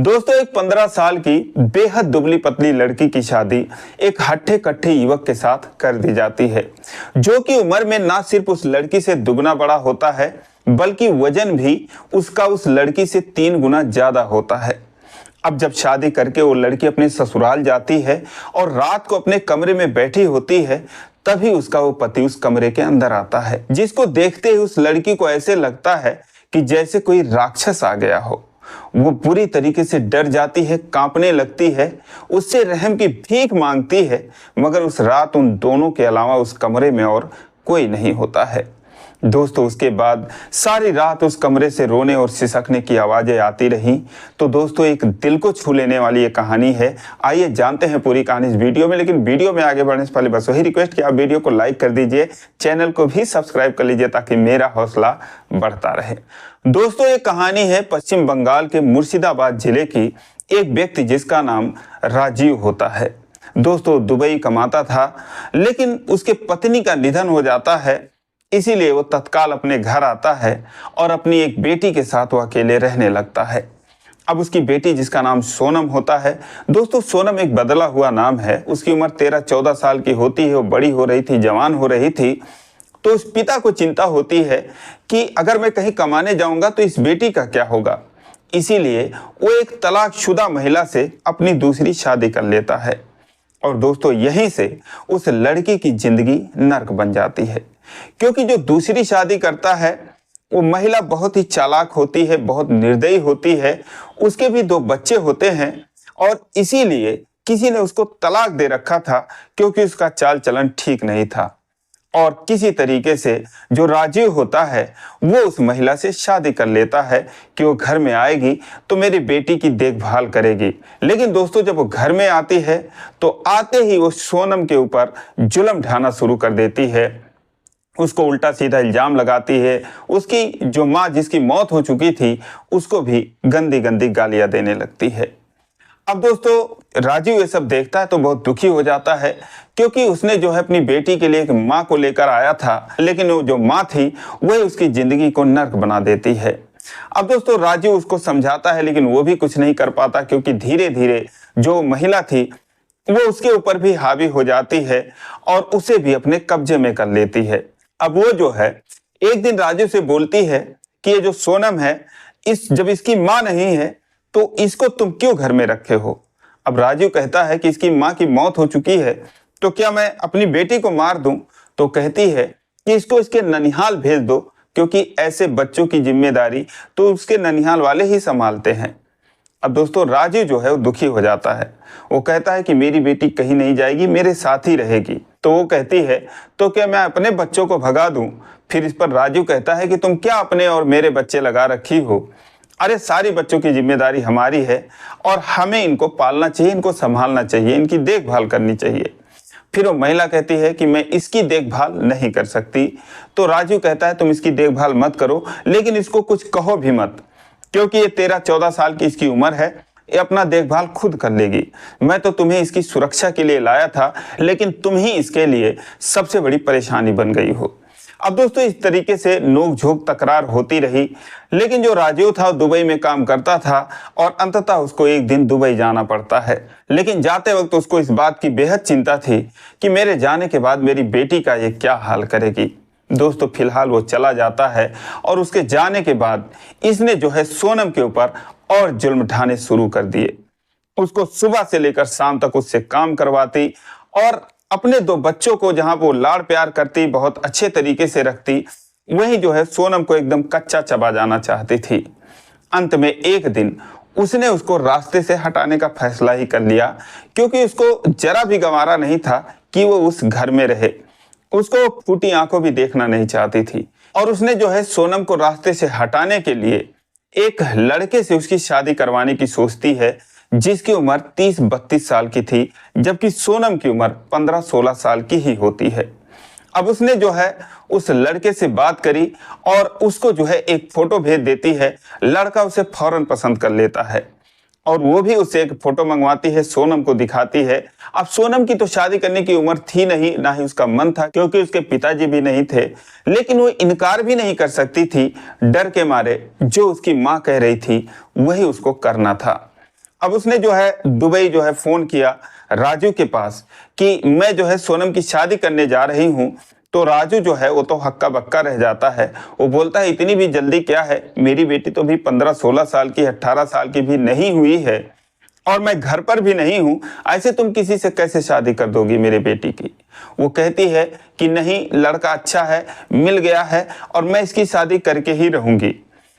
दोस्तों, एक 15 साल की बेहद दुबली पतली लड़की की शादी एक हट्ठे कट्ठे युवक के साथ कर दी जाती है, जो कि उम्र में ना सिर्फ उस लड़की से दुगना बड़ा होता है, बल्कि वजन भी उसका उस लड़की से 3 गुना ज्यादा होता है। अब जब शादी करके वो लड़की अपने ससुराल जाती है और रात को अपने कमरे में बैठी होती है, तभी उसका वो पति उस कमरे के अंदर आता है, जिसको देखते ही उस लड़की को ऐसे लगता है कि जैसे कोई राक्षस आ गया हो। वो पूरी तरीके से डर जाती है, कांपने लगती है, उससे रहम की भीख मांगती है, मगर उस रात उन दोनों के अलावा उस कमरे में और कोई नहीं होता है। दोस्तों, उसके बाद सारी रात उस कमरे से रोने और सिसकने की आवाज़ें आती रहीं। तो दोस्तों, एक दिल को छू लेने वाली ये कहानी है। आइए जानते हैं पूरी कहानी इस वीडियो में, लेकिन वीडियो में आगे बढ़ने से पहले बस वही रिक्वेस्ट कि आप वीडियो को लाइक कर दीजिए, चैनल को भी सब्सक्राइब कर लीजिए ताकि मेरा हौसला बढ़ता रहे। दोस्तों, ये कहानी है पश्चिम बंगाल के मुर्शिदाबाद जिले की एक व्यक्ति जिसका नाम राजीव होता है। दोस्तों, दुबई कमाता था, लेकिन उसके पत्नी का निधन हो जाता है, इसीलिए वो तत्काल अपने घर आता है और अपनी एक बेटी के साथ वो अकेले रहने लगता है। अब उसकी बेटी, जिसका नाम सोनम होता है, दोस्तों सोनम एक बदला हुआ नाम है। उसकी उम्र 13-14 साल की होती है, वो बड़ी हो रही थी, जवान हो रही थी। तो उस पिता को चिंता होती है कि अगर मैं कहीं कमाने जाऊंगा तो इस बेटी का क्या होगा। इसीलिए वो एक तलाकशुदा महिला से अपनी दूसरी शादी कर लेता है। और दोस्तों, यहीं से उस लड़की की जिंदगी नर्क बन जाती है, क्योंकि जो दूसरी शादी करता है वो महिला बहुत ही चालाक होती है, बहुत निर्दयी होती है। उसके भी 2 बच्चे होते हैं और इसीलिए किसी ने उसको तलाक दे रखा था, क्योंकि उसका चाल चलन ठीक नहीं था। और किसी तरीके से जो राजीव होता है वो उस महिला से शादी कर लेता है कि वो घर में आएगी तो मेरी बेटी की देखभाल करेगी। लेकिन दोस्तों, जब वो घर में आती है तो आते ही वो सोनम के ऊपर जुल्म ढाना शुरू कर देती है, उसको उल्टा सीधा इल्जाम लगाती है। उसकी जो माँ, जिसकी मौत हो चुकी थी, उसको भी गंदी गंदी गालियां देने लगती है। अब दोस्तों, राजीव ये सब देखता है तो बहुत दुखी हो जाता है, क्योंकि उसने जो है अपनी बेटी के लिए एक माँ को लेकर आया था, लेकिन वो जो माँ थी वही उसकी जिंदगी को नर्क बना देती है। अब दोस्तों, राजीव उसको समझाता है, लेकिन वो भी कुछ नहीं कर पाता, क्योंकि धीरे धीरे जो महिला थी वो उसके ऊपर भी हावी हो जाती है और उसे भी अपने कब्जे में कर लेती है। अब वो जो है एक दिन राजीव से बोलती है कि ये जो सोनम है, जब इसकी माँ नहीं है तो इसको तुम क्यों घर में रखे हो। अब राजीव कहता है कि इसकी माँ की मौत हो चुकी है, तो क्या मैं अपनी बेटी को मार दूं। तो कहती है कि इसको इसके ननिहाल भेज दो, क्योंकि ऐसे बच्चों की जिम्मेदारी तो उसके ननिहाल वाले ही संभालते हैं। अब दोस्तों, राजीव जो है वो दुखी हो जाता है। वो कहता है कि मेरी बेटी कहीं नहीं जाएगी, मेरे साथ ही रहेगी। तो वो कहती है, तो क्या मैं अपने बच्चों को भगा दूं। फिर इस पर राजीव कहता है कि तुम क्या अपने और मेरे बच्चे लगा रखी हो। अरे, सारी बच्चों की जिम्मेदारी हमारी है और हमें इनको पालना चाहिए, इनको संभालना चाहिए, इनकी देखभाल करनी चाहिए। फिर वो महिला कहती है कि मैं इसकी देखभाल नहीं कर सकती। तो राजीव कहता है, तुम इसकी देखभाल मत करो, लेकिन इसको कुछ कहो भी मत, क्योंकि ये 13-14 साल की इसकी उम्र है, ये अपना देखभाल खुद कर लेगी। मैं तो तुम्हें इसकी सुरक्षा के लिए लाया था, लेकिन तुम ही इसके लिए सबसे बड़ी परेशानी बन गई हो। अब दोस्तों, इस तरीके से नोक-झोंक तकरार होती रही, लेकिन जो राजीव था दुबई में काम करता था और अंततः उसको एक दिन दुबई जाना पड़ता है। लेकिन जाते वक्त उसको इस बात की बेहद चिंता थी कि मेरे जाने के बाद मेरी बेटी का ये क्या हाल करेगी। दोस्तों, फिलहाल वो चला जाता है और उसके जाने के बाद इसने जो है सोनम के ऊपर और जुल्म ढाने शुरू कर दिए। उसको सुबह से लेकर शाम तक उससे काम करवाती और अपने 2 बच्चों को जहां वो लाड़ प्यार करती, बहुत अच्छे तरीके से रखती, वहीं जो है सोनम को एकदम कच्चा चबा जाना चाहती थी। अंत में एक दिन उसने उसको रास्ते से हटाने का फैसला ही कर लिया, क्योंकि उसको जरा भी गंवारा नहीं था कि वो उस घर में रहे। उसको फूटी आंखों भी देखना नहीं चाहती थी और उसने जो है सोनम को रास्ते से हटाने के लिए एक लड़के से उसकी शादी करवाने की सोचती है, जिसकी उम्र 30-32 साल की थी, जबकि सोनम की उम्र 15-16 साल की ही होती है। अब उसने जो है उस लड़के से बात करी और उसको जो है एक फोटो भेज देती है। लड़का उसे फौरन पसंद कर लेता है और वो भी उससे एक फोटो मंगवाती है, सोनम को दिखाती है। अब सोनम की तो शादी करने की उम्र थी नहीं, ना ही उसका मन था, क्योंकि उसके पिताजी भी नहीं थे, लेकिन वो इनकार भी नहीं कर सकती थी, डर के मारे जो उसकी माँ कह रही थी वही उसको करना था। अब उसने जो है दुबई जो है फोन किया राजू के पास कि मैं जो है सोनम की शादी करने जा रही हूँ। तो राजू जो है वो तो हक्का बक्का रह जाता है। वो बोलता है इतनी भी जल्दी क्या है, मेरी बेटी तो भी 15-16 साल की, 18 साल की भी नहीं हुई है और मैं घर पर भी नहीं हूँ, ऐसे तुम किसी से कैसे शादी कर दोगी मेरे बेटी की। वो कहती है कि नहीं, लड़का अच्छा है, मिल गया है और मैं इसकी शादी करके ही रहूंगी।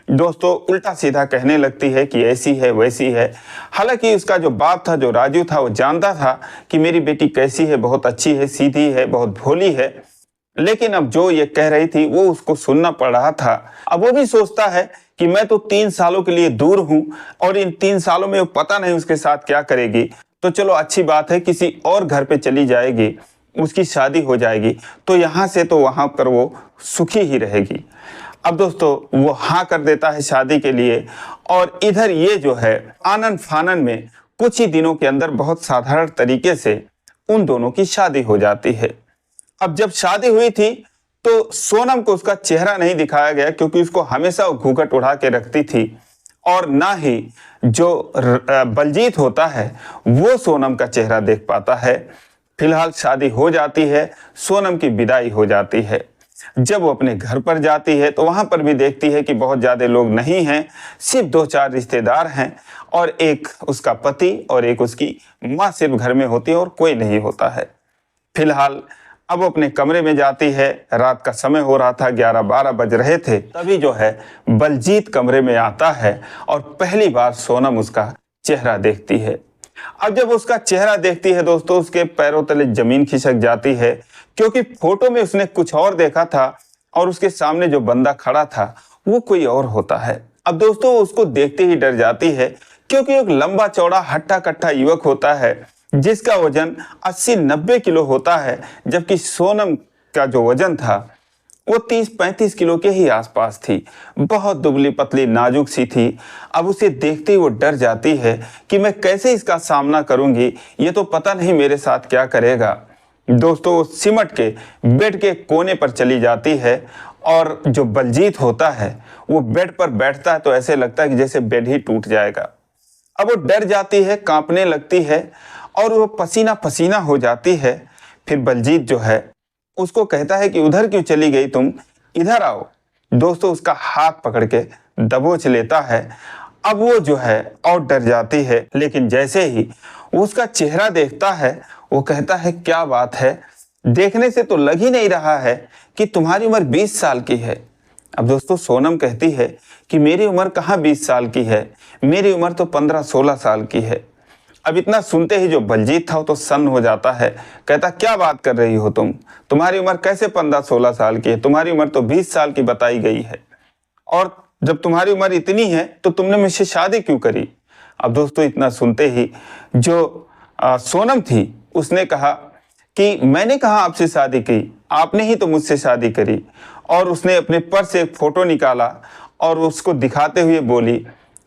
दोस्तों उल्टा सीधा कहने लगती है कि ऐसी है वैसी है। हालांकि उसका जो बाप था, जो राजू था, वो जानता था कि मेरी बेटी कैसी है, बहुत अच्छी है, सीधी है, बहुत भोली है। लेकिन अब जो ये कह रही थी वो उसको सुनना पड़ रहा था। अब वो भी सोचता है कि मैं तो 3 सालों के लिए दूर हूं और इन 3 सालों में वो पता नहीं उसके साथ क्या करेगी। तो चलो अच्छी बात है, किसी और घर पे चली जाएगी, उसकी शादी हो जाएगी, तो यहाँ से तो वहां पर वो सुखी ही रहेगी। अब दोस्तों वो हाँ कर देता है शादी के लिए और इधर ये जो है आनन फानन में कुछ ही दिनों के अंदर बहुत साधारण तरीके से उन दोनों की शादी हो जाती है। अब जब शादी हुई थी तो सोनम को उसका चेहरा नहीं दिखाया गया, क्योंकि उसको हमेशा वो घूंघट उड़ा के रखती थी और ना ही जो बलजीत होता है वो सोनम का चेहरा देख पाता है। फिलहाल शादी हो जाती है, सोनम की विदाई हो जाती है। जब वो अपने घर पर जाती है तो वहां पर भी देखती है कि बहुत ज्यादा लोग नहीं हैं, सिर्फ 2-4 रिश्तेदार हैं और एक उसका पति और एक उसकी माँ सिर्फ घर में होती है और कोई नहीं होता है। फिलहाल अब वो अपने कमरे में जाती है। रात का समय हो रहा था, 11-12 बज रहे थे। तभी जो है बलजीत कमरे में आता है और पहली बार सोनम उसका चेहरा देखती है। अब जब उसका चेहरा देखती है दोस्तों, उसके पैरों तले जमीन खिसक जाती है, क्योंकि फोटो में उसने कुछ और देखा था और उसके सामने जो बंदा खड़ा था वो कोई और होता है। अब दोस्तों उसको देखते ही डर जाती है, क्योंकि एक लंबा चौड़ा हट्टा कट्टा युवक होता है जिसका वजन 80-90 किलो होता है, जबकि सोनम का जो वजन था वो 30-35 किलो के ही आसपास थी। बहुत दुबली पतली नाजुक सी थी। अब उसे देखते ही वो डर जाती है कि मैं कैसे इसका सामना करूंगी, ये तो पता नहीं मेरे साथ क्या करेगा। दोस्तों वो सिमट के बेड के कोने पर चली जाती है और जो बलजीत होता है वो बेड पर बैठता है तो ऐसे लगता है कि जैसे बेड ही टूट जाएगा। अब वो डर जाती है, कांपने लगती है और वो पसीना पसीना हो जाती है। फिर बलजीत जो है उसको कहता है कि उधर क्यों चली गई तुम, इधर आओ। दोस्तों उसका हाथ पकड़ के दबोच लेता है। अब वो जो है और डर जाती है, लेकिन जैसे ही वो उसका चेहरा देखता है वो कहता है क्या बात है, देखने से तो लग ही नहीं रहा है कि तुम्हारी उम्र 20 साल की है। अब दोस्तों सोनम कहती है कि मेरी उम्र कहाँ 20 साल की है, मेरी उम्र तो 15-16 साल की है। अब इतना सुनते ही जो बलजीत था वो तो सन्न हो जाता है। कहता क्या बात कर रही हो तुम, तुम्हारी उम्र कैसे 15-16 साल की है, तुम्हारी उम्र तो 20 साल की बताई गई है, और जब तुम्हारी उम्र इतनी है तो तुमने मुझसे शादी क्यों करी। अब दोस्तों इतना सुनते ही जो सोनम थी उसने कहा कि मैंने कहा आपसे शादी की, आपने ही तो मुझसे शादी करी। और उसने अपने पर्स से एक फोटो निकाला और उसको दिखाते हुए बोली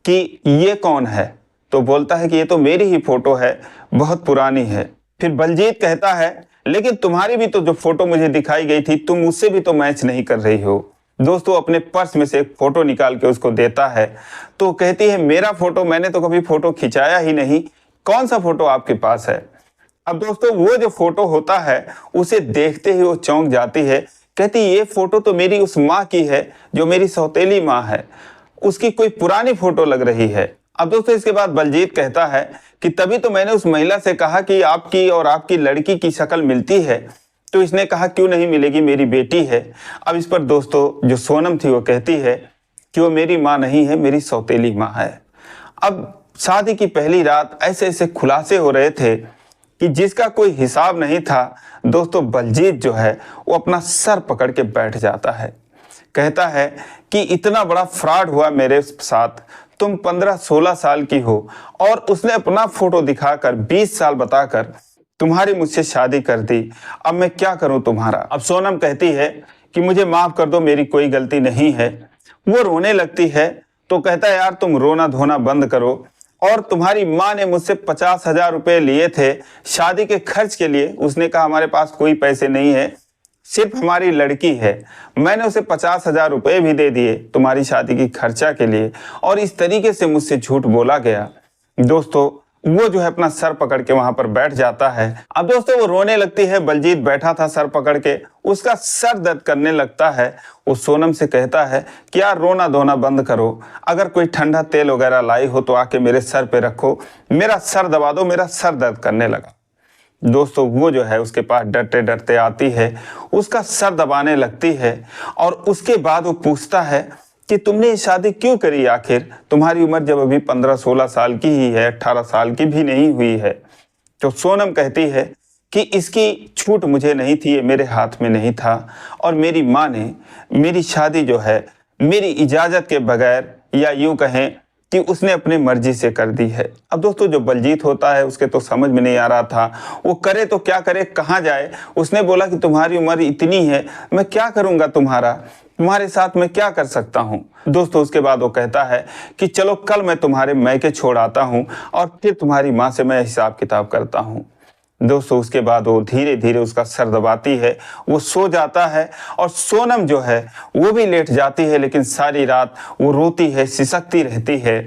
कि ये कौन है। तो बोलता है कि ये तो मेरी ही फोटो है, बहुत पुरानी है। फिर बलजीत कहता है लेकिन तुम्हारी भी तो जो फोटो मुझे दिखाई गई थी तुम उससे भी तो मैच नहीं कर रही हो। दोस्तों अपने पर्स में से एक फोटो निकाल के उसको देता है तो कहती है मेरा फोटो, मैंने तो कभी फोटो खिंचाया ही नहीं, कौन सा फोटो आपके पास है। अब दोस्तों वो जो फोटो होता है उसे देखते ही वो चौंक जाती है। कहती ये फोटो तो मेरी उस माँ की है जो मेरी सौतेली माँ है, उसकी कोई पुरानी फोटो लग रही है। अब दोस्तों इसके बाद बलजीत कहता है कि तभी तो मैंने उस महिला से कहा कि आपकी और आपकी लड़की की शक्ल मिलती है, तो इसने कहा क्यों नहीं मिलेगी, मेरी बेटी है। अब इस पर दोस्तों जो सोनम थी वो कहती है कि वो मेरी माँ नहीं है, मेरी सौतेली माँ है। अब शादी की पहली रात ऐसे ऐसे खुलासे हो रहे थे कि जिसका कोई हिसाब नहीं था। दोस्तों बलजीत जो है वो अपना सर पकड़ के बैठ जाता है, कहता है कि इतना बड़ा फ्रॉड हुआ मेरे साथ, तुम 15-16 साल की हो और उसने अपना फोटो दिखाकर 20 साल बताकर तुम्हारी मुझसे शादी कर दी, अब मैं क्या करूं तुम्हारा। अब सोनम कहती है कि मुझे माफ कर दो, मेरी कोई गलती नहीं है। वो रोने लगती है तो कहता है यार तुम रोना धोना बंद करो, और तुम्हारी माँ ने मुझसे 50,000 रुपए लिए थे शादी के खर्च के लिए, उसने कहा हमारे पास कोई पैसे नहीं है, सिर्फ हमारी लड़की है, मैंने उसे 50,000 रुपए भी दे दिए तुम्हारी शादी की खर्चा के लिए, और इस तरीके से मुझसे झूठ बोला गया। दोस्तों वो जो है अपना सर पकड़ के वहां पर बैठ जाता है। अब दोस्तों वो रोने लगती है। बलजीत बैठा था सर पकड़ के, उसका सर दर्द करने लगता है। वो सोनम से कहता है कि यार रोना धोना बंद करो, अगर कोई ठंडा तेल वगैरह लाई हो तो आके मेरे सर पे रखो, मेरा सर दबा दो, मेरा सर दर्द करने लगा। दोस्तों वो जो है उसके पास डरते डरते आती है, उसका सर दबाने लगती है और उसके बाद वो पूछता है कि तुमने ये शादी क्यों करी, आखिर तुम्हारी उम्र जब अभी 15-16 साल की ही है, 18 साल की भी नहीं हुई है। तो सोनम कहती है कि इसकी छूट मुझे नहीं थी, ये मेरे हाथ में नहीं था और मेरी माँ ने मेरी शादी जो है मेरी इजाज़त के बगैर, या यूँ कहें कि उसने अपनी मर्जी से कर दी है। अब दोस्तों जो बलजीत होता है उसके तो समझ में नहीं आ रहा था, वो करे तो क्या करे, कहाँ जाए। उसने बोला कि तुम्हारी उम्र इतनी है, मैं क्या करूँगा, तुम्हारे साथ मैं क्या कर सकता हूँ। दोस्तों उसके बाद वो कहता है कि चलो कल मैं तुम्हारे मैके छोड़ आता हूँ और फिर तुम्हारी माँ से मैं हिसाब किताब करता हूँ। दोस्तों उसके बाद वो धीरे धीरे उसका सर दबाती है, वो सो जाता है और सोनम जो है वो भी लेट जाती है। लेकिन सारी रात वो रोती है, सिसकती रहती है,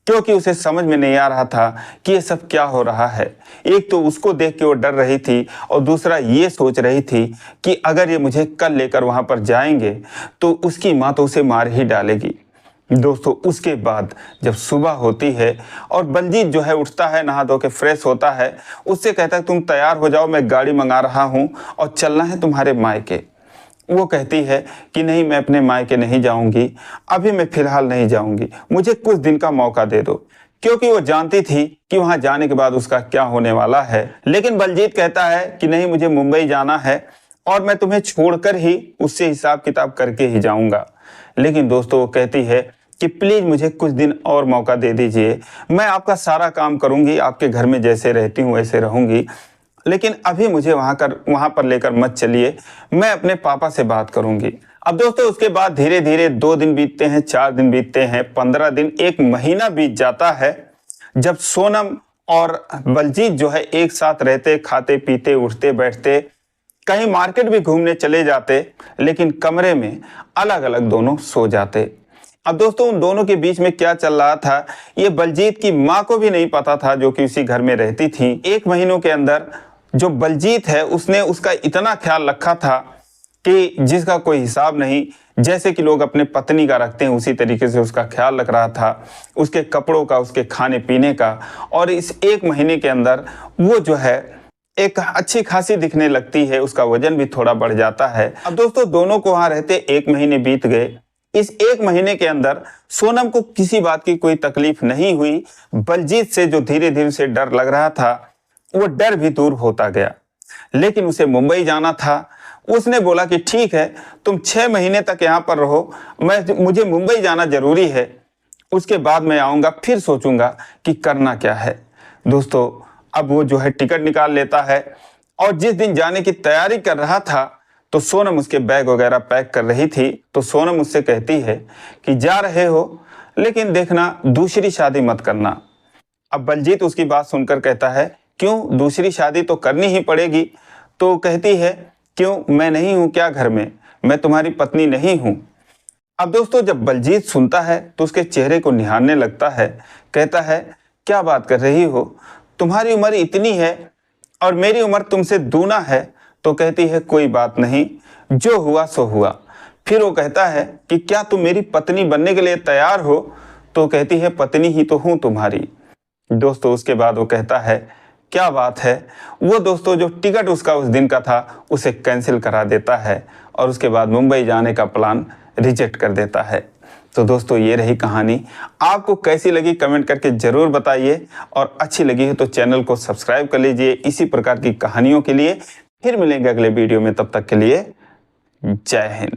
क्योंकि उसे समझ में नहीं आ रहा था कि ये सब क्या हो रहा है। एक तो उसको देख के वो डर रही थी और दूसरा ये सोच रही थी कि अगर ये मुझे कल लेकर वहां पर जाएंगे तो उसकी माँ तो उसे मार ही डालेगी। दोस्तों उसके बाद जब सुबह होती है और बलजीत जो है उठता है, नहा धो के फ्रेश होता है, उससे कहता है तुम तैयार हो जाओ, मैं गाड़ी मंगा रहा हूँ और चलना है तुम्हारे मायके। वो कहती है कि नहीं, मैं अपने मायके नहीं जाऊंगी, अभी मैं फिलहाल नहीं जाऊंगी, मुझे कुछ दिन का मौका दे दो, क्योंकि वो जानती थी कि वहां जाने के बाद उसका क्या होने वाला है। लेकिन बलजीत कहता है कि नहीं, मुझे मुंबई जाना है और मैं तुम्हें छोड़कर ही उससे हिसाब किताब करके ही जाऊंगा। लेकिन दोस्तों वो कहती है कि प्लीज मुझे कुछ दिन और मौका दे दीजिए, मैं आपका सारा काम करूंगी, आपके घर में जैसे रहती हूँ वैसे रहूंगी, लेकिन अभी मुझे वहां पर लेकर मत चलिए, मैं अपने पापा से बात करूंगी। अब दोस्तों उसके बाद धीरे धीरे 2 दिन बीतते हैं, 4 दिन बीतते हैं, 15 दिन, 1 महीना बीत जाता है, जब सोनम और बलजीत जो है एक साथ रहते, खाते पीते, उठते बैठते, कहीं मार्केट भी घूमने चले जाते, लेकिन कमरे में अलग अलग दोनों सो जाते। अब दोस्तों उन दोनों के बीच में क्या चल रहा था ये बलजीत की माँ को भी नहीं पता था, जो कि उसी घर में रहती थी। 1 महीनों के अंदर जो बलजीत है उसने उसका इतना ख्याल रखा था कि जिसका कोई हिसाब नहीं। जैसे कि लोग अपने पत्नी का रखते हैं उसी तरीके से उसका ख्याल रख रहा था, उसके कपड़ों का, उसके खाने पीने का। और इस 1 महीने के अंदर वो जो है एक अच्छी खासी दिखने लगती है, उसका वजन भी थोड़ा बढ़ जाता है। अब दोस्तों दोनों को वहां रहते 1 महीने बीत गए। इस 1 महीने के अंदर सोनम को किसी बात की कोई तकलीफ नहीं हुई। बलजीत से जो धीरे धीरे से डर लग रहा था वो डर भी दूर होता गया। लेकिन उसे मुंबई जाना था। उसने बोला कि ठीक है, तुम 6 महीने तक यहाँ पर रहो, मुझे मुंबई जाना जरूरी है, उसके बाद मैं आऊँगा, फिर सोचूंगा कि करना क्या है। दोस्तों अब वो जो है टिकट निकाल लेता है और जिस दिन जाने की तैयारी कर रहा था तो सोनम उसके बैग वगैरह पैक कर रही थी। तो सोनम उससे कहती है कि जा रहे हो लेकिन देखना दूसरी शादी मत करना। अब बलजीत उसकी बात सुनकर कहता है क्यों, दूसरी शादी तो करनी ही पड़ेगी। तो कहती है क्यों, मैं नहीं हूं क्या घर में, मैं तुम्हारी पत्नी नहीं हूं। अब दोस्तों जब बलजीत सुनता है तो उसके चेहरे को निहारने लगता है, कहता है क्या बात कर रही हो, तुम्हारी उम्र इतनी है और मेरी उम्र तुमसे दूना है। तो कहती है कोई बात नहीं, जो हुआ सो हुआ। फिर वो कहता है कि क्या तुम मेरी पत्नी बनने के लिए तैयार हो। तो कहती है पत्नी ही तो हूं तुम्हारी। दोस्तों उसके बाद वो कहता है क्या बात है। वो दोस्तों जो टिकट उसका उस दिन का था उसे कैंसिल करा देता है और उसके बाद मुंबई जाने का प्लान रिजेक्ट कर देता है। तो दोस्तों ये रही कहानी। आपको कैसी लगी कमेंट करके ज़रूर बताइए और अच्छी लगी हो तो चैनल को सब्सक्राइब कर लीजिए इसी प्रकार की कहानियों के लिए। फिर मिलेंगे अगले वीडियो में, तब तक के लिए जय हिंद।